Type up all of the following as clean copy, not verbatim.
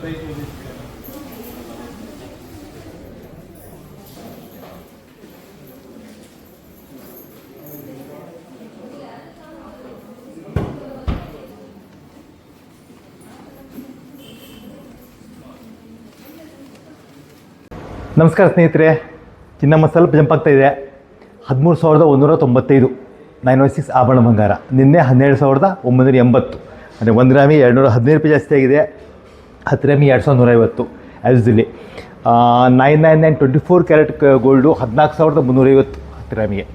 ನಮಸ್ಕಾರ ಸ್ನೇಹಿತರೆ, ಚಿನ್ನಮ್ಮ ಸ್ವಲ್ಪ ಜಂಪ್ ಆಗ್ತಾ ಇದೆ. 13,195 916 ಆಭರಣ ಬಂಗಾರ. ನಿನ್ನೆ 12,980, ಅಂದರೆ 1 ಗ್ರಾಮಿಗೆ 215 ರೂಪಾಯಿ ಜಾಸ್ತಿ ಆಗಿದೆ. 10 ಗ್ರಾಮಿಗೆ 2,150 ಆ್ಯಸ್ದಲ್ಲಿ. 999 24 ಕ್ಯಾರೆಟ್ ಗೋಲ್ಡು 14,350 10 ಗ್ರಾಮಿಗೆ.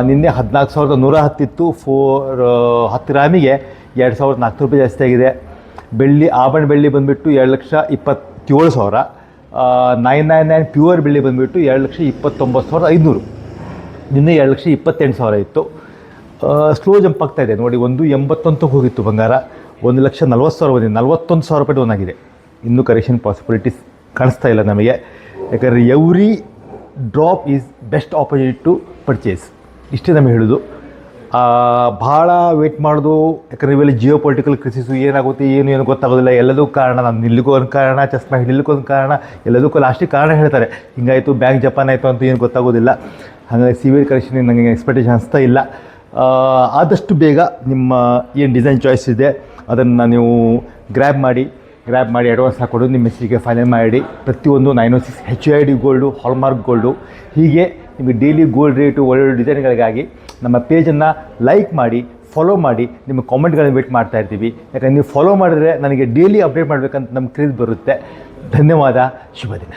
ನಿನ್ನೆ 14,110 ಇತ್ತು. 10 ಗ್ರಾಮಿಗೆ 2,400 ರೂಪಾಯಿ ಜಾಸ್ತಿ ಆಗಿದೆ. ಬೆಳ್ಳಿ, ಆಭರಣ ಬೆಳ್ಳಿ ಬಂದುಬಿಟ್ಟು 2,27,000. 999 ಪ್ಯೂರ್ ಬೆಳ್ಳಿ ಬಂದುಬಿಟ್ಟು 2,29,500. ನಿನ್ನೆ 2,28,000 ಇತ್ತು. ಸ್ಲೋ ಜಂಪ್ ಆಗ್ತಾ ಇದೆ ನೋಡಿ. 1,80 ಹೋಗಿತ್ತು ಬಂಗಾರ. 1,40,000 ಬಂದಿದೆ. 41,000 ರೂಪಾಯಿ ಡೌನ್ ಆಗಿದೆ. ಇನ್ನೂ ಕರೆಕ್ಷನ್ ಪಾಸಿಬಿಲಿಟೀಸ್ ಕಾಣಿಸ್ತಾ ಇಲ್ಲ ನಮಗೆ. ಯಾಕಂದರೆ every drop is best opportunity to purchase. ಇಷ್ಟೇ ನಮಗೆ ಹೇಳೋದು. ಭಾಳ ವೇಟ್ ಮಾಡೋದು, ಯಾಕಂದರೆ ಇವೆಲ್ಲ ಜಿಯೋ ಪೊಲಿಟಿಕಲ್ ಕ್ರಿಸಿಸು ಏನಾಗುತ್ತೆ ಏನು ಗೊತ್ತಾಗೋದಿಲ್ಲ. ಎಲ್ಲದಕ್ಕೂ ಕಾರಣ, ನಾನು ನಿಲ್ಲಿಗೂ ಒಂದು ಕಾರಣ, ಚಸ್ಮಾ ಹಿಡಿಲಿಕ್ಕೂ ಒಂದು ಕಾರಣ, ಎಲ್ಲದಕ್ಕೂ ಲಾಸ್ಟಿಗೆ ಕಾರಣ ಹೇಳ್ತಾರೆ. ಹಿಂಗಾಯಿತು, ಬ್ಯಾಂಕ್ ಜಪಾನ್ ಆಯಿತು ಅಂತ ಏನು ಗೊತ್ತಾಗೋದಿಲ್ಲ. ಹಾಗಾಗಿ ಸಿವಿಯರ್ ಕರೆಕ್ಷನ್ ನನಗೆ ಎಕ್ಸ್ಪೆಕ್ಟೇಷನ್ ಅನಿಸ್ತಾ ಇಲ್ಲ. ಆದಷ್ಟು ಬೇಗ ನಿಮ್ಮ ಏನು ಡಿಸೈನ್ ಚಾಯ್ಸ್ ಇದೆ ಅದನ್ನು ನೀವು ಗ್ರ್ಯಾಬ್ ಮಾಡಿ ಅಡ್ವಾನ್ಸ್ ಹಾಕ್ಕೊಡು, ನಿಮ್ಮ ಹೆಸರಿಗೆ ಫೈನಲ್ ಮಾಡಿ. ಪ್ರತಿಯೊಂದು 906 HID ಗೋಲ್ಡು, ಹಾಲ್ಮಾರ್ಕ್ ಗೋಲ್ಡು. ಹೀಗೆ ನಿಮಗೆ ಡೈಲಿ ಗೋಲ್ಡ್ ರೇಟು ಒಳ್ಳೊಳ್ಳೆ ಡಿಸೈನ್ಗಳಿಗಾಗಿ ನಮ್ಮ ಪೇಜನ್ನು ಲೈಕ್ ಮಾಡಿ, ಫಾಲೋ ಮಾಡಿ. ನಿಮ್ಮ ಕಾಮೆಂಟ್ಗಳನ್ನ ವೇಟ್ ಮಾಡ್ತಾ ಇರ್ತೀವಿ. ಯಾಕಂದರೆ ನೀವು ಫಾಲೋ ಮಾಡಿದ್ರೆ ನನಗೆ ಡೈಲಿ ಅಪ್ಡೇಟ್ ಮಾಡಬೇಕಂತ ನಮ್ಗೆ ಕ್ರೇಜ್ ಬರುತ್ತೆ. ಧನ್ಯವಾದ. ಶುಭ ದಿನ.